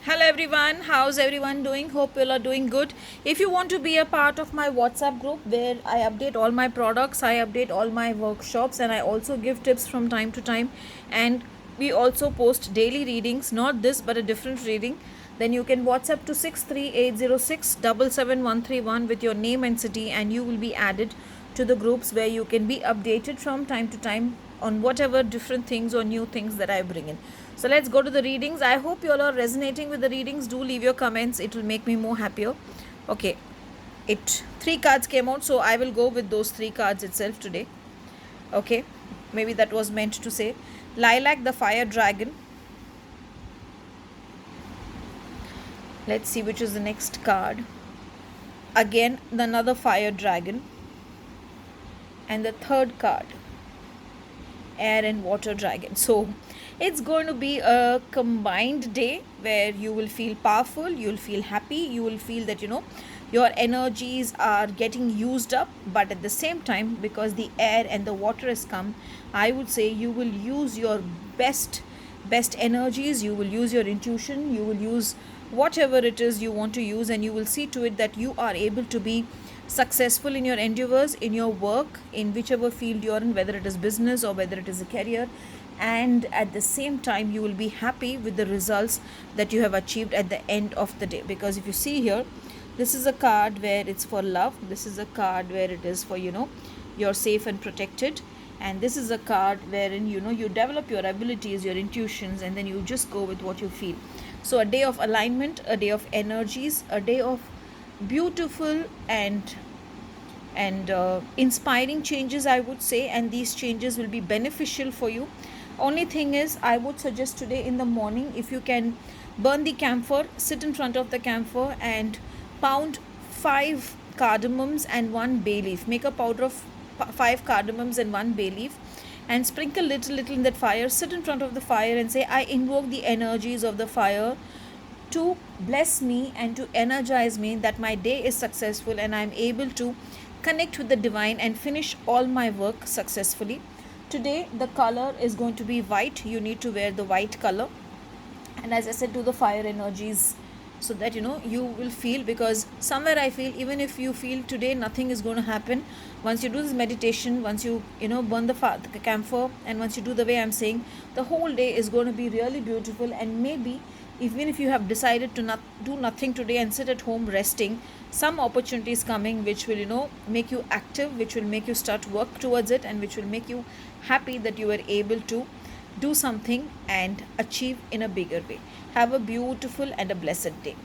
Hello everyone, how's everyone doing? Hope you all are doing good. If you want to be a part of my WhatsApp group where I update all my products, I update all my workshops, and I also give tips from time to time, and we also post daily readings, not this but a different reading, then you can WhatsApp to 63806 with your name and city, and you will be added to the groups where you can be updated from time to time on whatever different things or new things that I bring in. So let's go to the readings. I hope you all are resonating with the readings. Do leave your comments. It will make me more happier. Okay. It three cards came out, so I will go with those three cards itself today. Okay. Maybe that was meant to say. Lilac the Fire Dragon. Let's see which is the next card. Again, another Fire Dragon. And the third card, Air and Water Dragon. So it's going to be a combined day where you will feel powerful, you'll feel happy, you will feel that your energies are getting used up, but at the same time, because the air and the water has come, I would say you will use your best energies, you will use your intuition, you will use whatever it is you want to use, and you will see to it that you are able to be successful in your endeavors, in your work, in whichever field you're in, whether it is business or whether it is a career. And at the same time, you will be happy with the results that you have achieved at the end of the day. Because if you see here, this is a card where it's for love, this is a card where it is for you're safe and protected, and this is a card wherein you develop your abilities, your intuitions, and then you just go with what you feel. So a day of alignment, a day of energies, a day of beautiful and inspiring changes, I would say, and these changes will be beneficial for you. Only thing is, I would suggest today in the morning, if you can burn the camphor, sit in front of the camphor and pound 5 cardamoms and 1 bay leaf. Make a powder of 5 cardamoms and 1 bay leaf, and sprinkle little in that fire. Sit in front of the fire and say, I invoke the energies of the fire to bless me and to energize me, that my day is successful and I'm able to connect with the divine and finish all my work successfully. Today the color is going to be white. You need to wear the white color, and as I said, to the fire energies, so that you will feel, because somewhere I feel, even if you feel today nothing is going to happen, once you do this meditation, once you burn the camphor, and once you do the way I'm saying, the whole day is going to be really beautiful. And maybe even if you have decided to not do nothing today and sit at home resting, some opportunities coming which will make you active, which will make you start work towards it, and which will make you happy that you were able to do something and achieve in a bigger way. Have a beautiful and a blessed day.